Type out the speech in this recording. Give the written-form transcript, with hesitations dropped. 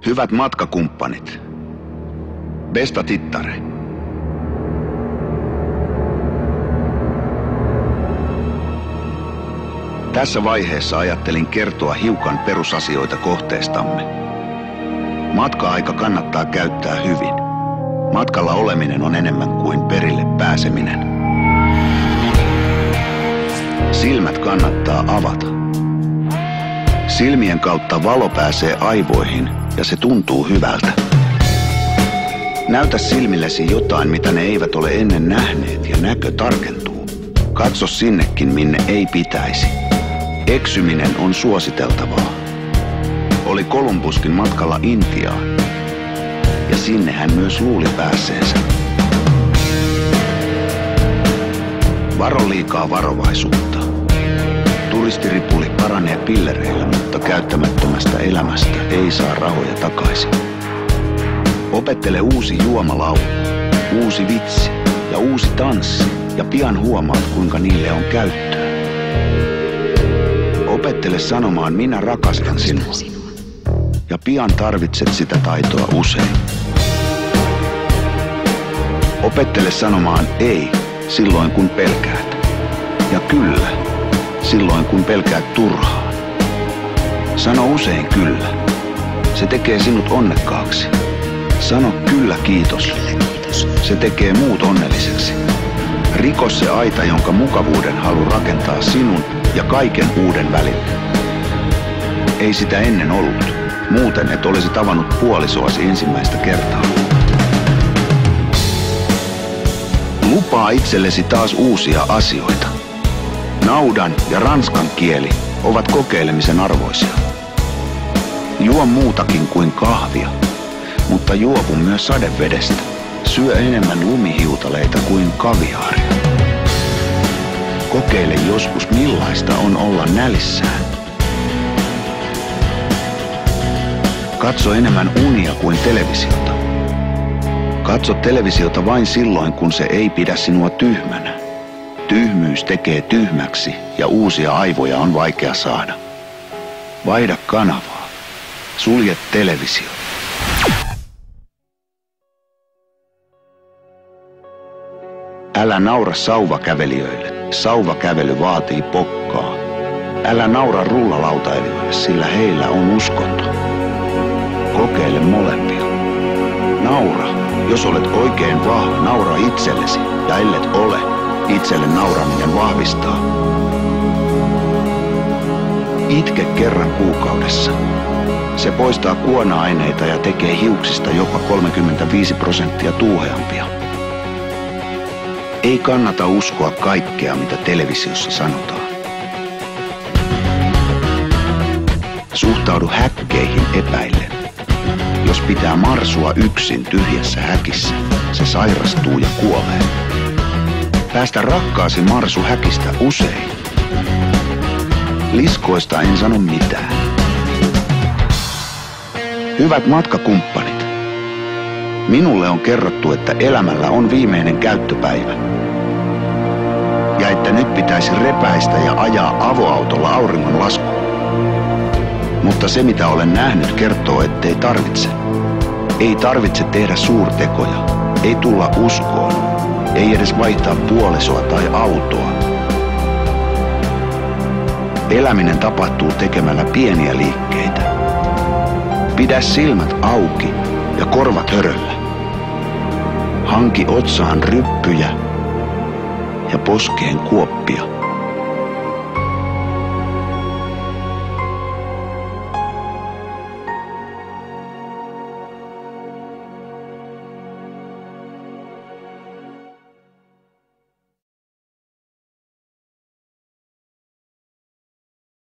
Hyvät matkakumppanit, bästa tittare. Tässä vaiheessa ajattelin kertoa hiukan perusasioita kohteestamme. Matka-aika kannattaa käyttää hyvin. Matkalla oleminen on enemmän kuin perille pääseminen. Silmät kannattaa avata. Silmien kautta valo pääsee aivoihin ja se tuntuu hyvältä. Näytä silmillesi jotain, mitä ne eivät ole ennen nähneet ja näkö tarkentuu. Katso sinnekin, minne ei pitäisi. Eksyminen on suositeltavaa. Oli Kolumbuskin matkalla Intiaan ja sinne hän myös luuli pääseensä. Varo liikaa varovaisuutta. Turistiripuli paranee pillereillä, mutta käyttämättömästä elämästä ei saa rahoja takaisin. Opettele uusi juomalaulu, uusi vitsi ja uusi tanssi ja pian huomaat, kuinka niille on käyttöä. Opettele sanomaan minä rakastan sinua ja pian tarvitset sitä taitoa usein. Opettele sanomaan ei silloin kun pelkäät ja kyllä silloin kun pelkäät turhaan. Sano usein kyllä. Se tekee sinut onnekkaaksi. Sano kyllä kiitos. Se tekee muut onnelliseksi. Riko se aita, jonka mukavuuden halu rakentaa sinun ja kaiken uuden välille. Ei sitä ennen ollut. Muuten et olisi tavannut puolisoasi ensimmäistä kertaa. Lupaa itsellesi taas uusia asioita. Naudan ja ranskan kieli ovat kokeilemisen arvoisia. Juo muutakin kuin kahvia, mutta juovu myös sadevedestä. Syö enemmän lumihiutaleita kuin kaviaaria. Kokeile joskus millaista on olla nälissään. Katso enemmän unia kuin televisiota. Katso televisiota vain silloin, kun se ei pidä sinua tyhmänä. Tyhmyys tekee tyhmäksi ja uusia aivoja on vaikea saada. Vaihda kanavaa. Sulje televisio. Älä naura sauvakävelijöille. Sauvakävely vaatii pokkaa. Älä naura rullalautailijoille, sillä heillä on uskonto. Kokeile molempia. Naura, jos olet oikein vahva, naura itsellesi, ja ellet ole, itselle nauraminen vahvistaa. Itke kerran kuukaudessa. Se poistaa kuona-aineita ja tekee hiuksista jopa 35% tuuheampia. Ei kannata uskoa kaikkea, mitä televisiossa sanotaan. Suhtaudu häkkeihin epäillen. Jos pitää marsua yksin tyhjässä häkissä, se sairastuu ja kuolee. Päästä rakkaasi marsu häkistä usein. Liskoista en sano mitään. Hyvät matkakumppanit, minulle on kerrottu, että elämällä on viimeinen käyttöpäivä. Ja että nyt pitäisi repäistä ja ajaa avoautolla auringonlaskuun. Mutta se mitä olen nähnyt kertoo, ettei tarvitse. Ei tarvitse tehdä suurtekoja, ei tulla uskoon, ei edes vaihtaa puolisoa tai autoa. Eläminen tapahtuu tekemällä pieniä liikkeitä. Pidä silmät auki ja korvat höröllä. Hanki otsaan ryppyjä ja poskeen kuoppia.